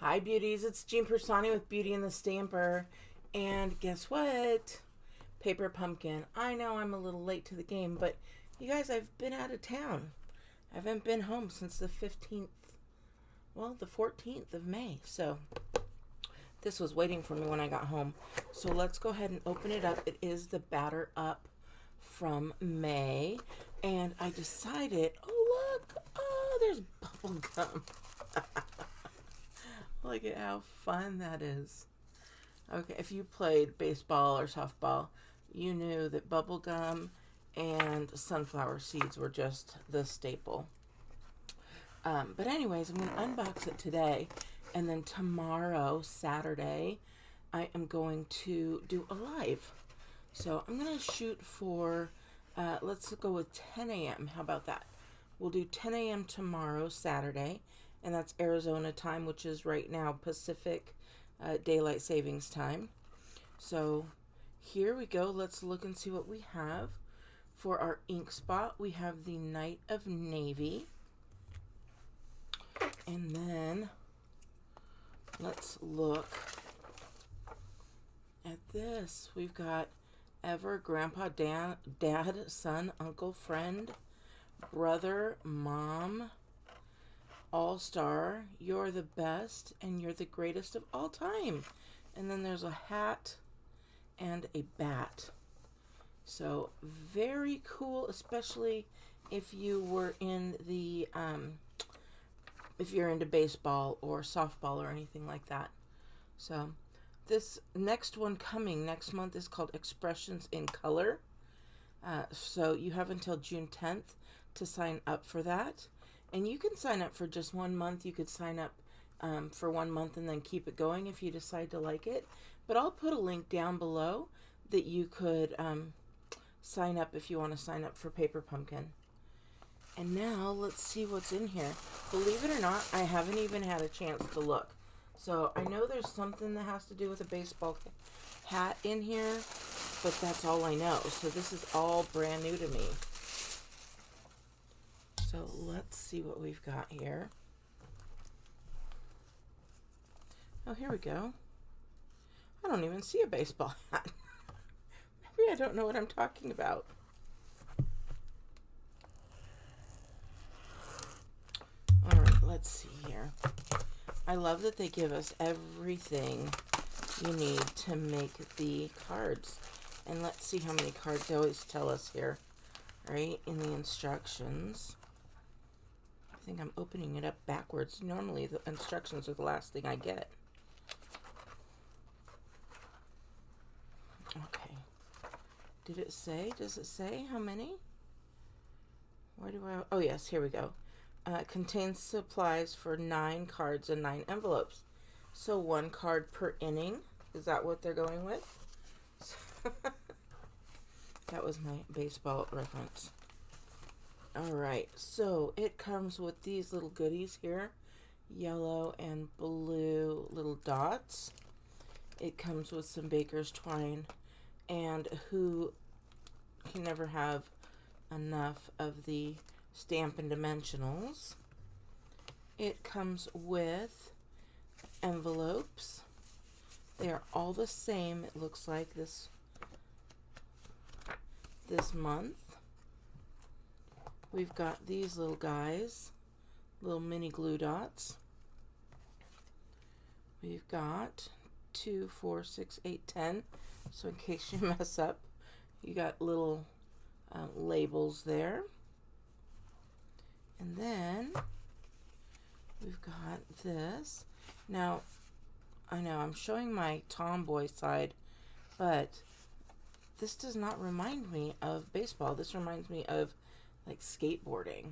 Hi beauties, it's Jean Piersanti with Beauty and the Stamper. And guess what? Paper Pumpkin. I know I'm a little late to the game, but you guys, I've been out of town. I haven't been home since the 15th, well, the 14th of May. So this was waiting for me when I got home. So let's go ahead and open it up. It is the Batter Up from May. And I decided, oh look, oh, there's bubble gum. Look at how fun that is. Okay, if you played baseball or softball, you knew that bubble gum and sunflower seeds were just the staple. But anyways, I'm going to unbox it today, and then tomorrow, Saturday, I am going to do a live. So I'm going to shoot for, let's go with 10 a.m. How about that? We'll do 10 a.m. tomorrow, Saturday, and that's Arizona time, which is right now Pacific Daylight Savings Time. So here we go. Let's look and see what we have. For our ink spot, we have the Night of Navy. And then let's look at this. We've got Ever, Grandpa, Dad, Son, Uncle, Friend, Brother, Mom, All-Star, You're the Best, and You're the Greatest of All Time. And then there's a hat and a bat. So very cool, especially if you were in the, if you're into baseball or softball or anything like that. So this next one coming next month is called Expressions in Color. So you have until June 10th to sign up for that. And you can sign up for just 1 month. You could sign up for 1 month and then keep it going if you decide to like it. But I'll put a link down below that you could sign up if you want to sign up for Paper Pumpkin. And now let's see what's in here. Believe it or not, I haven't even had a chance to look. So I know there's something that has to do with a baseball hat in here, but that's all I know. So this is all brand new to me. So let's see what we've got here. Oh, here we go. I don't even see a baseball hat. Maybe I don't know what I'm talking about. All right, let's see here. I love that they give us everything you need to make the cards. And let's see how many cards they always tell us here, right, in the instructions. I think I'm opening it up backwards. Normally the instructions are the last thing I get. Okay. Did it say? Does it say how many? Where do I? Oh, yes, here we go. Contains supplies for 9 cards and 9 envelopes. So 1 card per inning. Is that what they're going with? That was my baseball reference. All right, so it comes with these little goodies here. Yellow and blue little dots. It comes with some baker's twine, and who can never have enough of the Stampin' Dimensionals. It comes with envelopes. They are all the same, it looks like, this month. We've got these little guys, little mini glue dots. We've got 2, 4, 6, 8, 10. So in case you mess up, you got little labels there. And then we've got this. Now, I know I'm showing my tomboy side, but this does not remind me of baseball. This reminds me of like skateboarding.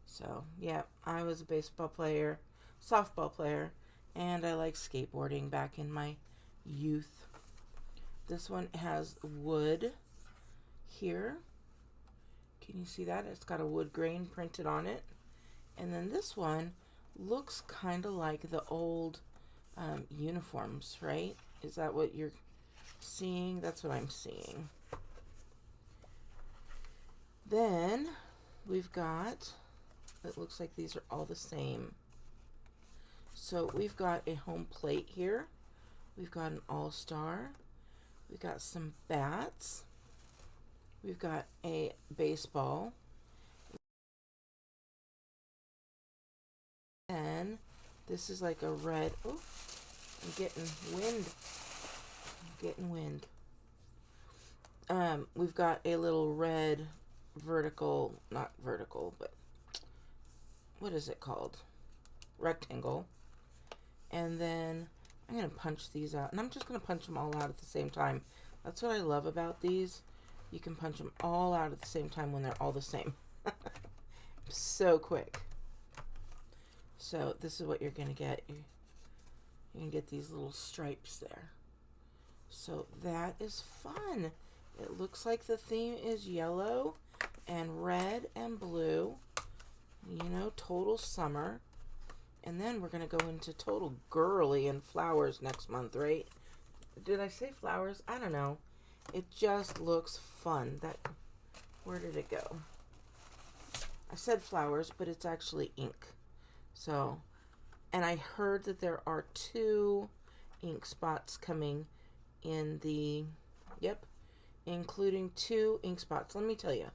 So, yeah, I was a baseball player, softball player, and I like skateboarding back in my youth. This one has wood here. Can you see that? It's got a wood grain printed on it. And then this one looks kind of like the old uniforms, right? Is that what you're seeing? That's what I'm seeing. Then we've got, it looks like these are all the same. So we've got a home plate here. We've got an all-star. We've got some bats. We've got a baseball. And this is like a red. Oh, I'm getting wind. We've got a little red vertical, not vertical, but what is it called? Rectangle. And then I'm going to punch these out. And I'm just going to punch them all out at the same time. That's what I love about these. You can punch them all out at the same time when they're all the same. So quick. So this is what you're going to get. You're going to get these little stripes there. So that is fun. It looks like the theme is yellow and red and blue. You know, total summer. And then we're going to go into total girly and flowers next month, right? Did I say flowers? I don't know. It just looks fun. Where did it go? I said flowers, but it's actually ink. So, and I heard that there are 2 ink spots coming in the, including 2 ink spots. Let me tell you.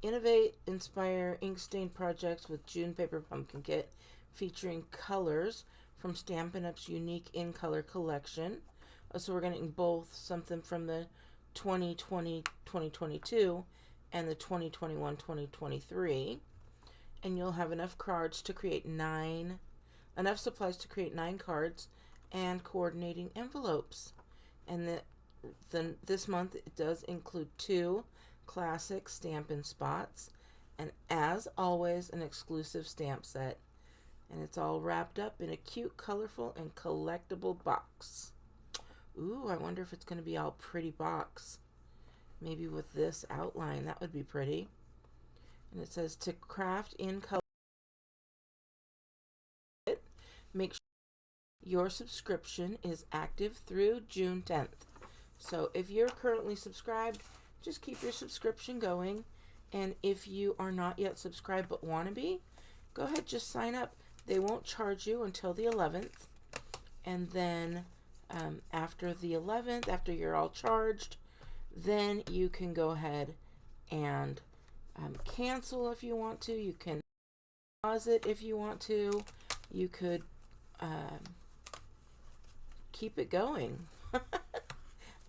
Innovate, inspire, ink stain projects with June Paper Pumpkin Kit, featuring colors from Stampin' Up's unique in color collection. So we're getting both something from the 2020-2022 and the 2021-2023. And you'll have enough cards to create enough supplies to create 9 cards and coordinating envelopes. And this month it does include 2 classic Stampin' spots, and as always, an exclusive stamp set. And it's all wrapped up in a cute, colorful, and collectible box. Ooh, I wonder if it's going to be all pretty box. Maybe with this outline, that would be pretty. And it says, to craft in color, make sure your subscription is active through June 10th. So if you're currently subscribed, just keep your subscription going. And if you are not yet subscribed but want to be, go ahead, just sign up. They won't charge you until the 11th. And then after the 11th, after you're all charged, then you can go ahead and cancel if you want to. You can pause it if you want to. You could keep it going.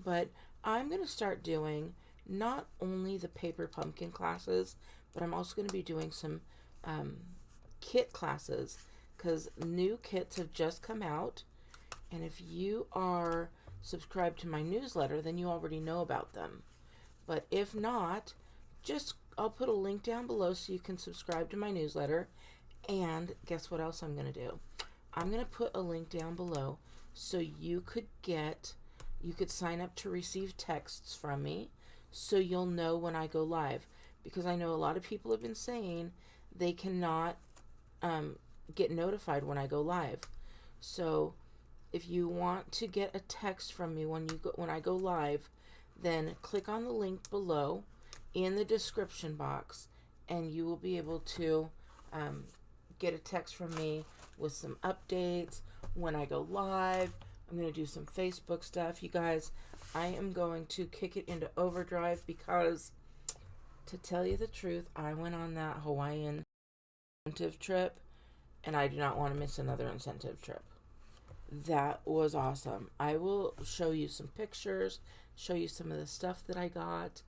But I'm going to start doing not only the paper pumpkin classes, but I'm also going to be doing some kit classes, because new kits have just come out. And if you are subscribed to my newsletter, then you already know about them. But if not, I'll put a link down below so you can subscribe to my newsletter. And guess what else I'm going to do? I'm going to put a link down below so you could sign up to receive texts from me, so you'll know when I go live. Because I know a lot of people have been saying they cannot get notified when I go live. So if you want to get a text from me when I go live, then click on the link below in the description box, and you will be able to get a text from me with some updates when I go live. I'm going to do some Facebook stuff. You guys, I am going to kick it into overdrive because, to tell you the truth, I went on that Hawaiian incentive trip, and I do not want to miss another incentive trip. That was awesome. I will show you some pictures, show you some of the stuff that I got,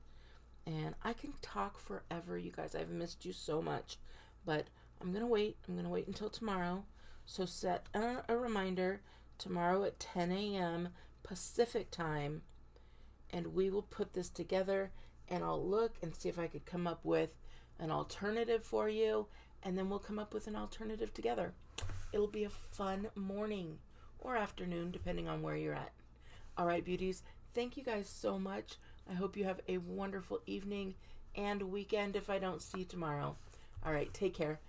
and I can talk forever, you guys. I've missed you so much, but I'm going to wait. I'm going to wait until tomorrow. So set a reminder tomorrow at 10 a.m. Pacific time, and we will put this together, and I'll look and see if I could come up with an alternative for you, and then we'll come up with an alternative together. It'll be a fun morning or afternoon, depending on where you're at. All right, beauties, thank you guys so much. I hope you have a wonderful evening and weekend if I don't see you tomorrow. All right, take care.